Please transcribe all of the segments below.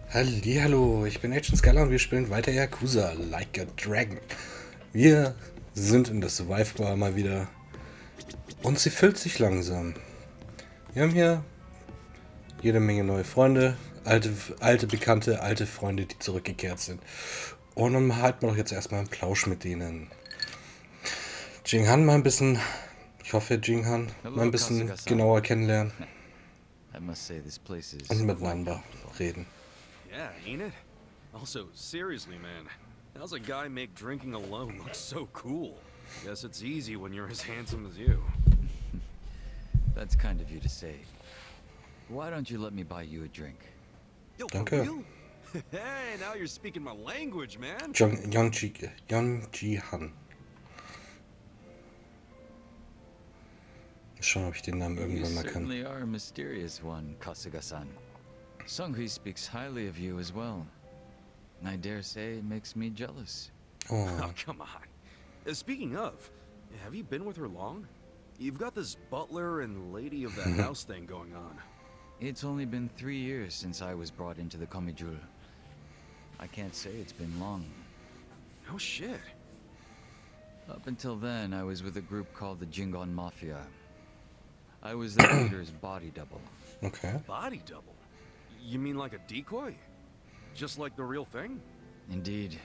Hallihallo, ich bin Scaller und wir spielen weiter Yakuza, like a dragon. Wir sind in der Survive Bar mal wieder und sie füllt sich langsam. Wir haben hier jede Menge neue Freunde, alte Bekannte, alte Freunde, die zurückgekehrt sind. Und dann halten wir doch jetzt erstmal einen Plausch mit denen. Jinghan mal ein bisschen, ich hoffe Jinghan, mal Hello, ein bisschen Kasuga-san. genauer kennenlernen I must say this place und is quite miteinander comfortable. reden. Yeah, ain't it? Also, seriously, man, how's a guy make drinking alone look so cool? Guess it's easy when you're as handsome as you. That's kind of you to say. Why don't you let me buy you a drink? Yo, for Danke. real? Hey, now you're speaking my language, man. Jihan. Schauen, ob ich den Namen You irgendwann mal kann. certainly are a mysterious one, Kasuga-san. Sunghui speaks highly of you as well. I dare say it makes me jealous. Oh, Oh, come on. Speaking of, have you been with her long? You've got this butler and lady of the house thing going on. It's only been 3 years since I was brought into the Komijul. I can't say it's been long. No shit. Up until then, I was with a group called the Jingon Mafia. I was the leader's body double. okay. Body double? You mean like a decoy? Just like the real thing? Indeed.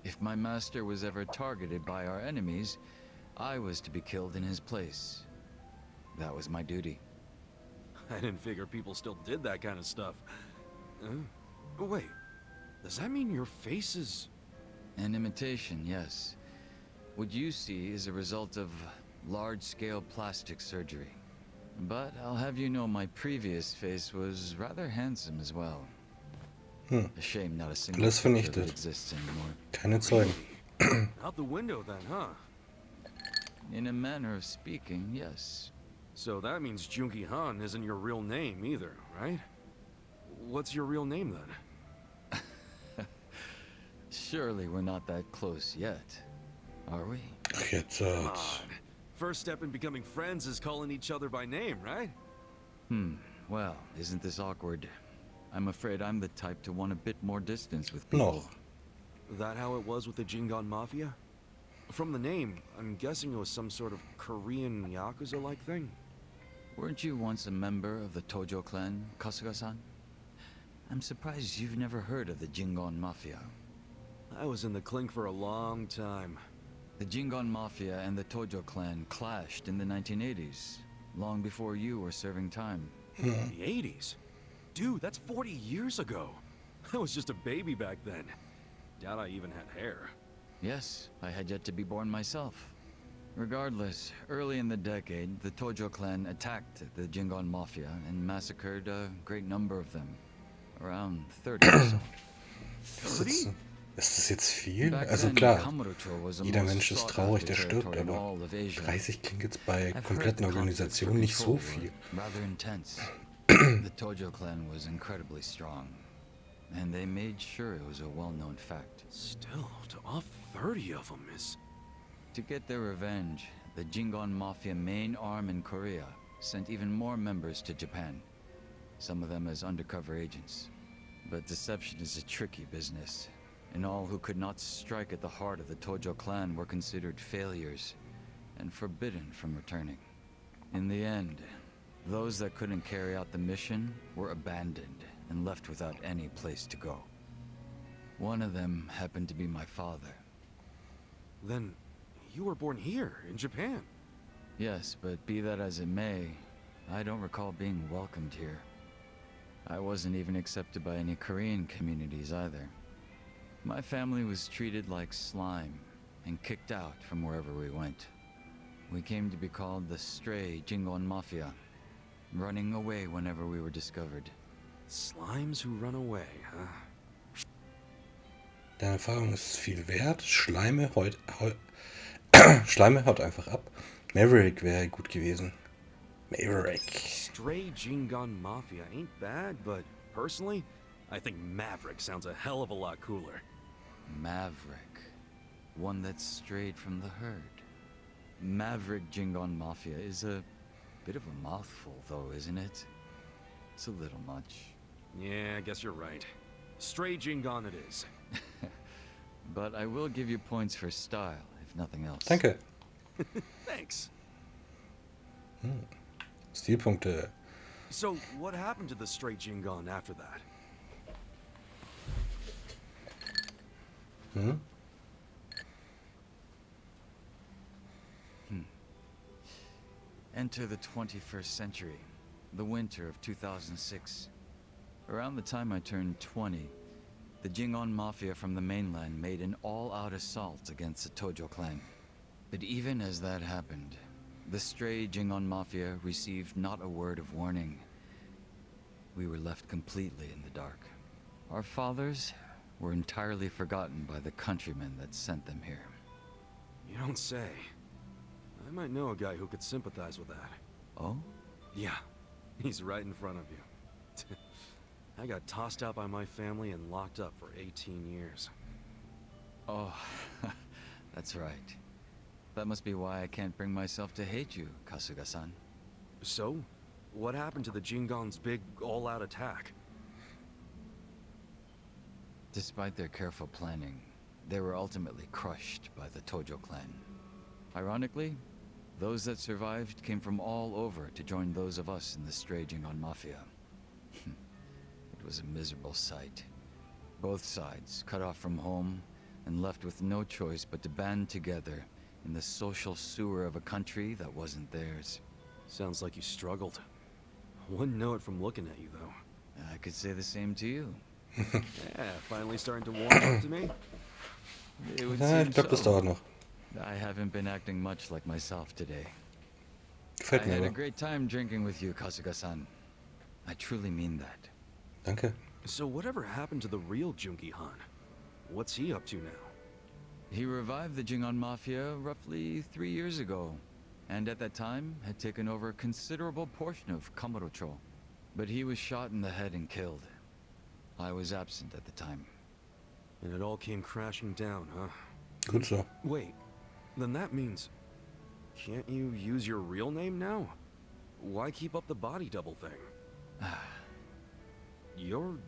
If my master was ever targeted by our enemies, I was to be killed in his place. That was my duty. I didn't figure people still did that kind of stuff. Wait, does that mean your face is... An imitation, yes. What you see is a result of large-scale plastic surgery. But I'll have you know my previous face was rather handsome as well. A shame not a single Alles picture of vernichtet. it exists anymore. Keine Zeugen. Out the window then, huh? In a manner of speaking, yes. So that means Junki Han isn't your real name either, right? What's your real name then? Surely we're not that close yet, are we? Jetzt. Come on. First step in becoming friends is calling each other by name, right? Well, isn't this awkward? I'm afraid I'm the type to want a bit more distance with people. Noch. That how it was with the Jingon Mafia? From the name, I'm guessing it was some sort of Korean Yakuza-like thing? Weren't you once a member of the Tojo clan, Kasuga-san? I'm surprised you've never heard of the Jingon Mafia. I was in the clink for a long time. The Jingon Mafia and the Tojo clan clashed in the 1980s, long before you were serving time. The 80s? Dude, that's 40 years ago. I was just a baby back then. Doubt I even had hair. Yes, I had yet to be born myself. Regardless, early in the decade, the Tojo clan attacked the Jingon Mafia and massacred a great number of them. Around 30 or so. Ist das jetzt viel? Back Also then, klar, Kamurocho was the jeder most Mensch ist sought traurig, after der stirbt, territory in aber all of Asia. 30 klingt jetzt bei I've heard kompletten the conflicts for Organisationen nicht so control viel. were rather intense. The Tojo clan was incredibly strong, and they made sure it was a well-known fact. Still, to off 30 of them is... To get their revenge, the Jingon Mafia main arm in Korea sent even more members to Japan, some of them as undercover agents. But deception is a tricky business, and all who could not strike at the heart of the Tojo clan were considered failures and forbidden from returning. In the end, those that couldn't carry out the mission were abandoned and left without any place to go. One of them happened to be my father. Then, you were born here, in Japan. Yes, but be that as it may, I don't recall being welcomed here. I wasn't even accepted by any Korean communities either. My family was treated like slime and kicked out from wherever we went. We came to be called the Stray Jingon Mafia, running away whenever we were discovered. Slimes who run away, huh? Deine Erfahrung ist viel wert. Schleime haut einfach ab. Maverick wäre gut gewesen. Maverick. Stray Jingon Mafia ain't bad, but personally, I think Maverick sounds a hell of a lot cooler. Maverick. One that's strayed from the herd. Maverick Jingon Mafia is a bit of a mouthful, though, isn't it? It's a little much. Yeah, I guess you're right. Stray Jingon it is. But I will give you points for style, if nothing else. Danke. Thanks. Stilpunkte. So, what happened to the Stray Jingon after that? Enter the 21st century, the winter of 2006. Around the time I turned 20, the Jingon Mafia from the mainland made an all-out assault against the Tojo clan. But even as that happened, the stray Jingon Mafia received not a word of warning. We were left completely in the dark. Our fathers were entirely forgotten by the countrymen that sent them here. You don't say. I might know a guy who could sympathize with that. Oh? Yeah, he's right in front of you. I got tossed out by my family and locked up for 18 years. Oh, that's right. That must be why I can't bring myself to hate you, Kasuga-san. So, what happened to the Jingon's big all-out attack? Despite their careful planning, they were ultimately crushed by the Tojo clan. Ironically, those that survived came from all over to join those of us in the stray Jingon Mafia. It was a miserable sight. Both sides cut off from home and left with no choice but to band together in the social sewer of a country that wasn't theirs. Sounds like you struggled. Wouldn't know it from looking at you, though. I could say the same to you. Yeah, finally starting to warm up to me? It would Ja, seem ich glaube, das so. dauert noch. I haven't been acting much like myself today. I Gefällt mir had a aber. great time drinking with you, Kasuga-san. I truly mean that. Danke. So whatever happened to the real Jungi Han? What's he up to now? He revived the Jingon Mafia roughly 3 years ago, and at that time had taken over a considerable portion of Kamurocho. But he was shot in the head and killed. I was absent at the time. And it all came crashing down, huh? Gut so. Wait, then that means... Can't you use your real name now? Why keep up the body double thing? You're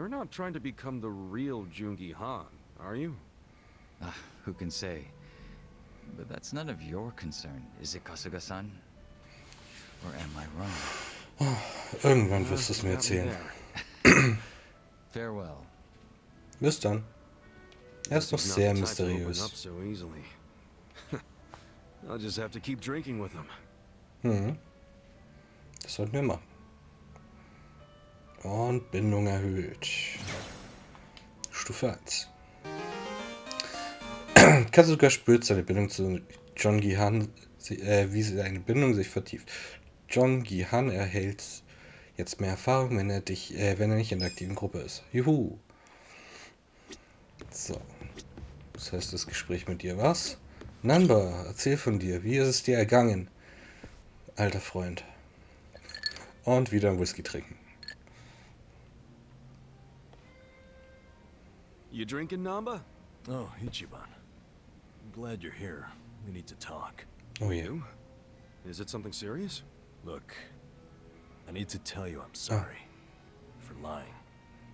not trying to become the real Jungi Han, are you? Who can say? But that's none of your concern, is it, Kasuga-san? Or am I wrong? Irgendwann wirst du es mir Got me erzählen. there. Farewell. Bis dann. Er ist noch He's not sehr the type to open mysteriös. up so easily. I'll just have to keep drinking with him. Das sollten wir machen. Und Bindung erhöht. Stufe 1. Kasuga spürt seine Bindung zu John Gihan, wie seine Bindung sich vertieft. John Gihan erhält jetzt mehr Erfahrung, wenn er nicht in der aktiven Gruppe ist. Juhu! So. Das heißt, das Gespräch mit dir war's. Namba, erzähl von dir. Wie ist es dir ergangen? Alter Freund. Und wieder ein Whisky trinken. You drinking, Namba? Oh, Ichiban. I'm glad you're here. We need to talk. Oh yeah. You? Is it something serious? Look, I need to tell you I'm sorry for lying.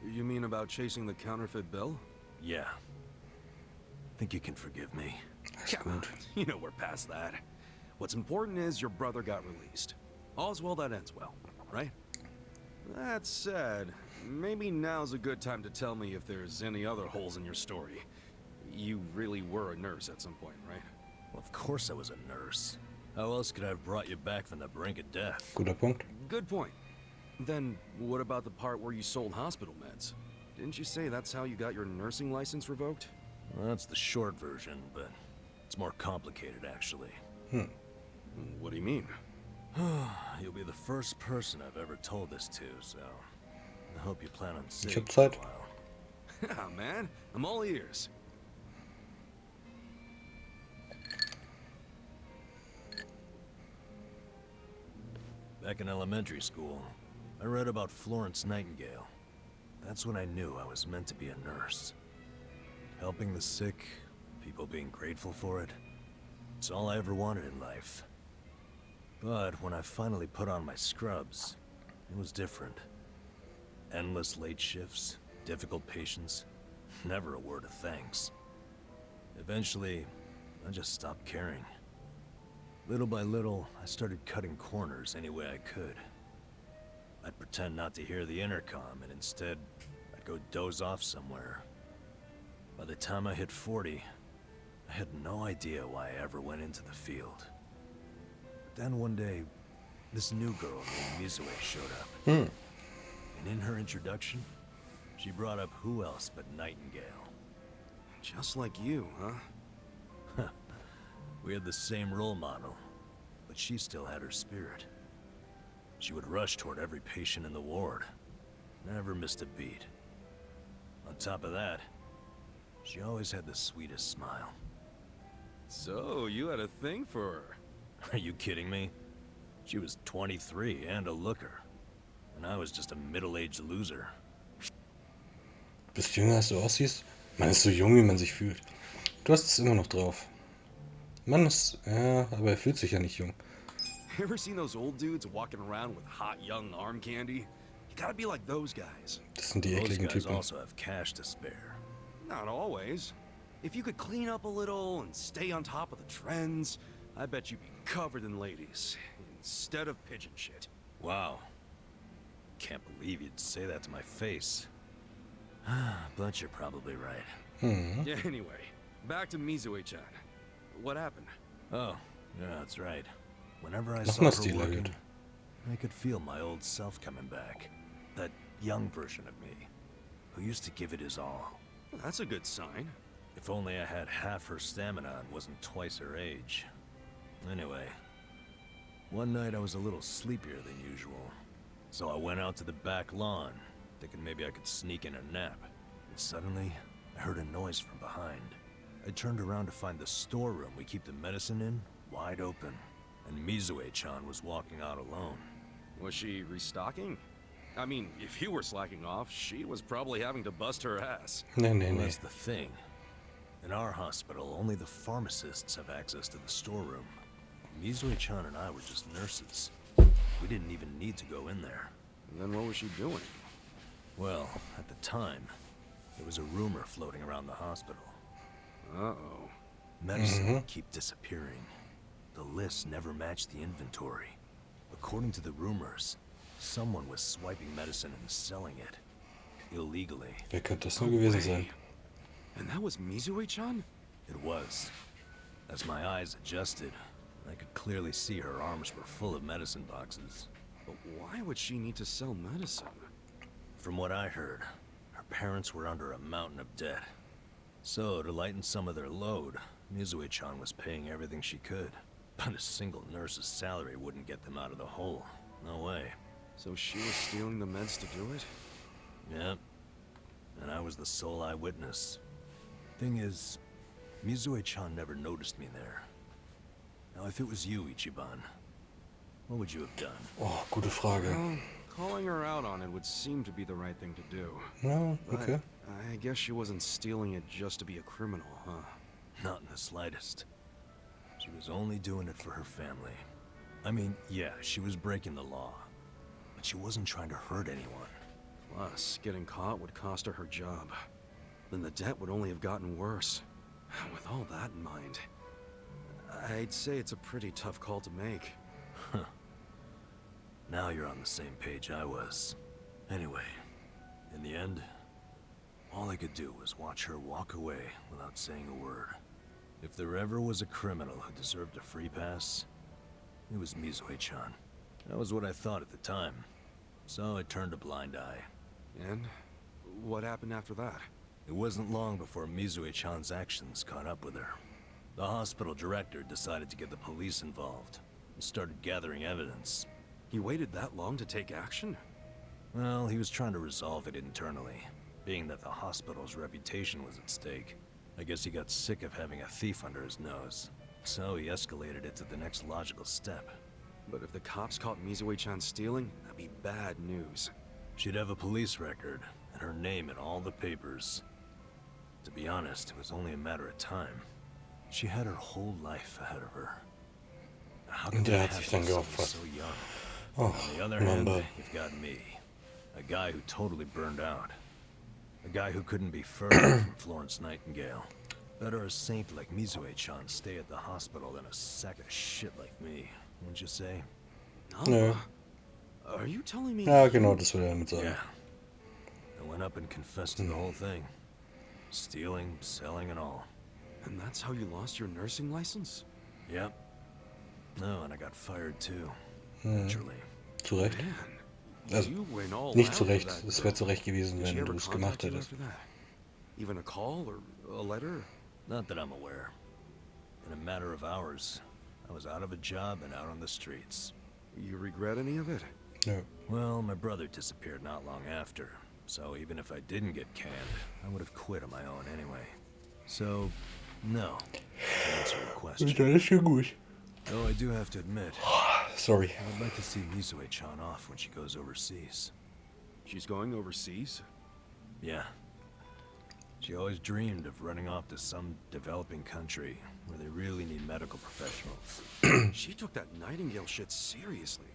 You mean about chasing the counterfeit bill? Yeah. Think you can forgive me? Alles gut. You know we're past that. What's important is your brother got released. All's well that ends well, right? That said, maybe now's a good time to tell me if there's any other holes in your story. You really were a nurse at some point, right? Well, of course I was a nurse. How else could I have brought you back from the brink of death? Guter Punkt. Good point. Then, what about the part where you sold hospital meds? Didn't you say that's how you got your nursing license revoked? Well, that's the short version, but it's more complicated, actually. What do you mean? You'll be the first person I've ever told this to, so I hope you plan on Ich sitting hab for a Zeit. while. Yeah, man. I'm all ears. Back in elementary school, I read about Florence Nightingale. That's when I knew I was meant to be a nurse. Helping the sick, people being grateful for it. It's all I ever wanted in life. But when I finally put on my scrubs, it was different. Endless late shifts, difficult patients, never a word of thanks. Eventually, I just stopped caring. Little by little, I started cutting corners any way I could. I'd pretend not to hear the intercom, and instead, I'd go doze off somewhere. By the time I hit 40, I had no idea why I ever went into the field. But then one day, this new girl named Mizue showed up. And in her introduction, she brought up who else but Nightingale. Just like you, huh? We had the same role model, but she still had her spirit. She would rush toward every patient in the ward. Never missed a beat. On top of that, she always had the sweetest smile. So, you had a thing for her. Are you kidding me? She was 23 and a looker. And I was just a middle-aged loser. Bist jünger als du aussiehst? Man ist so jung, wie man sich fühlt. Du hast es immer noch drauf. Mann ist... Ja, aber er fühlt sich ja nicht jung. You ever seen those old dudes walking around with hot young arm candy? You gotta be like those guys. Das sind die Those ekligen guys Typen. also have cash to spare. Not always. If you could clean up a little and stay on top of the trends, I bet you'd be covered in ladies, instead of pigeon shit. Wow. Can't believe you'd say that to my face. But you're probably right. Yeah, anyway, back to Mizue-chan. What happened? Oh, yeah, that's right. Whenever I Noch saw mal her Stil working, erhöht. I could feel my old self coming back. That young version of me, who used to give it his all. That's a good sign. If only I had half her stamina and wasn't twice her age. Anyway, one night I was a little sleepier than usual. So I went out to the back lawn, thinking maybe I could sneak in a nap. And suddenly, I heard a noise from behind. I turned around to find the storeroom we keep the medicine in wide open. And Mizue-chan was walking out alone. Was she restocking? I mean, if you were slacking off, she was probably having to bust her ass. Nee, nee, Well, nee. that's the thing. In our hospital, only the pharmacists have access to the storeroom. Mizue-chan and I were just nurses. We didn't even need to go in there. And then what was she doing? Well, at the time, there was a rumor floating around the hospital. Uh-oh. Medicine would keep disappearing. The list never matched the inventory. According to the rumors, someone was swiping medicine and selling it. Illegally. Wer könnte das nur gewesen sein? And that was Mizue-chan? It was. As my eyes adjusted, I could clearly see her arms were full of medicine boxes. But why would she need to sell medicine? From what I heard, her parents were under a mountain of debt. So, to lighten some of their load, Mizue-chan was paying everything she could. But a single nurse's salary wouldn't get them out of the hole. No way. So she was stealing the meds to do it? Yep. And I was the sole eyewitness. Thing is, Mizue-chan never noticed me there. Now, if it was you, Ichiban, what would you have done? Oh, gute Frage. Well, calling her out on it would seem to be the right thing to do. Ja, But okay. I guess she wasn't stealing it just to be a criminal, huh? Not in the slightest. She was only doing it for her family. I mean, yeah, she was breaking the law. But she wasn't trying to hurt anyone. Plus, getting caught would cost her her job. Then the debt would only have gotten worse. With all that in mind, I'd say it's a pretty tough call to make. Now you're on the same page I was. Anyway, in the end, all I could do was watch her walk away without saying a word. If there ever was a criminal who deserved a free pass, it was Mizue-chan. That was what I thought at the time. So I turned a blind eye. And what happened after that? It wasn't long before Mizue-chan's actions caught up with her. The hospital director decided to get the police involved and started gathering evidence. He waited that long to take action? Well, he was trying to resolve it internally, being that the hospital's reputation was at stake. I guess he got sick of having a thief under his nose, so he escalated it to the next logical step. But if the cops caught Mizue-chan stealing, that'd be bad news. She'd have a police record, and her name in all the papers. To be honest, it was only a matter of time. She had her whole life ahead of her. How could Der that hat sich happen dann to someone geopfert. so young? Oh, On the other hand, Mamba. you've got me. A guy who totally burned out. A guy who couldn't be further from Florence Nightingale. Better a saint like Mizue-chan stay at the hospital than a sack of shit like me, wouldn't you say? Nö. Are you telling me? Ja, genau, das will er damit sagen. Yeah. I went up and confessed to the whole thing. Stealing, selling, and all. And that's how you lost your nursing license? Yep. No, and I got fired too. Naturally. Zu Recht. Man, Also, you went all nicht out zu for Recht. that Es girl. wäre zu Recht gewesen, Did she wenn ever du es contact gemacht you hättest. after that? Even a call or a letter? Not that I'm aware. In a matter of hours, I was out of a job and out on the streets. You regret any of it? Nö. Well, my brother disappeared not long after, so even if I didn't get canned, I would have quit on my own anyway. So, no, to answer your question. Das ist schon gut. Though I do have to admit, Sorry. I'd like to see Mizue-chan off when she goes overseas. She's going overseas? Yeah. She always dreamed of running off to some developing country where they really need medical professionals. She took that Nightingale shit seriously.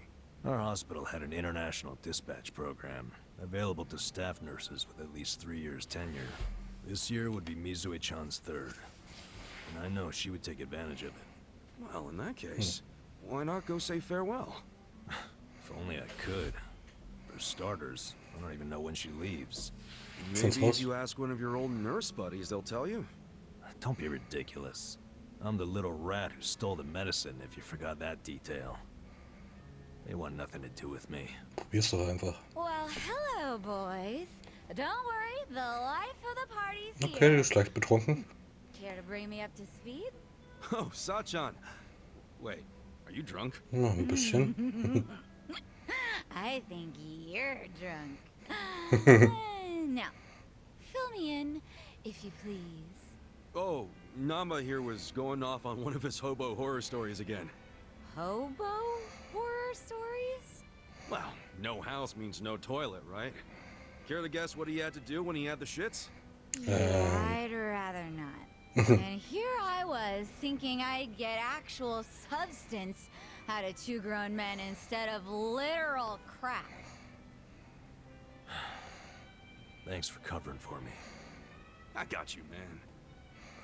Our hospital had an international dispatch program available to staff nurses with at least 3 years tenure. This year would be Mizue-chan's third, and I know she would take advantage of it. Well, in that case, why not go say farewell? If only I could. For starters, I don't even know when she leaves. Sounds Maybe if close. you ask one of your old nurse buddies, they'll tell you. Don't be ridiculous. I'm the little rat who stole the medicine, if you forgot that detail. They want nothing to do with me. Probier's doch einfach. Well, hello, boys. Don't worry, the life of the party's Okay, here. du bist leicht betrunken. Care to bring me up to speed? Oh, Sachan. Wait, are you drunk? Ja, ein bisschen. I think you're drunk. Now, fill me in, if you please. Oh, Nama here was going off on one of his hobo horror stories again. Hobo horror stories? Well, no house means no toilet, right? Care to guess what he had to do when he had the shits? Yeah, I'd rather not. And here I was, thinking I'd get actual substance out of two grown men instead of literal crap. Thanks for covering for me. I got you, man.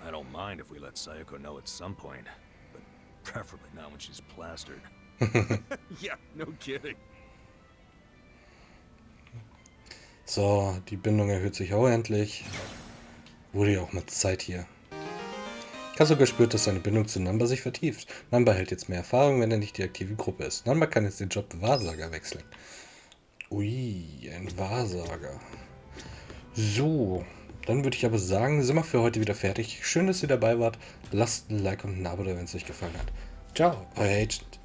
I don't mind if we let Sayoko know at some point, but preferably not when she's plastered. Yeah, no kidding. So, die Bindung erhöht sich auch endlich. Wurde ja auch mal Zeit hier. Kasuga spürt, dass seine Bindung zu Namba sich vertieft. Namba erhält jetzt mehr Erfahrung, wenn er nicht die aktive Gruppe ist. Namba kann jetzt den Job Wahrsager wechseln. Ui, ein Wahrsager. So, dann würde ich aber sagen, sind wir für heute wieder fertig. Schön, dass ihr dabei wart. Lasst ein Like und ein Abo da, wenn es euch gefallen hat. Ciao, euer Agent.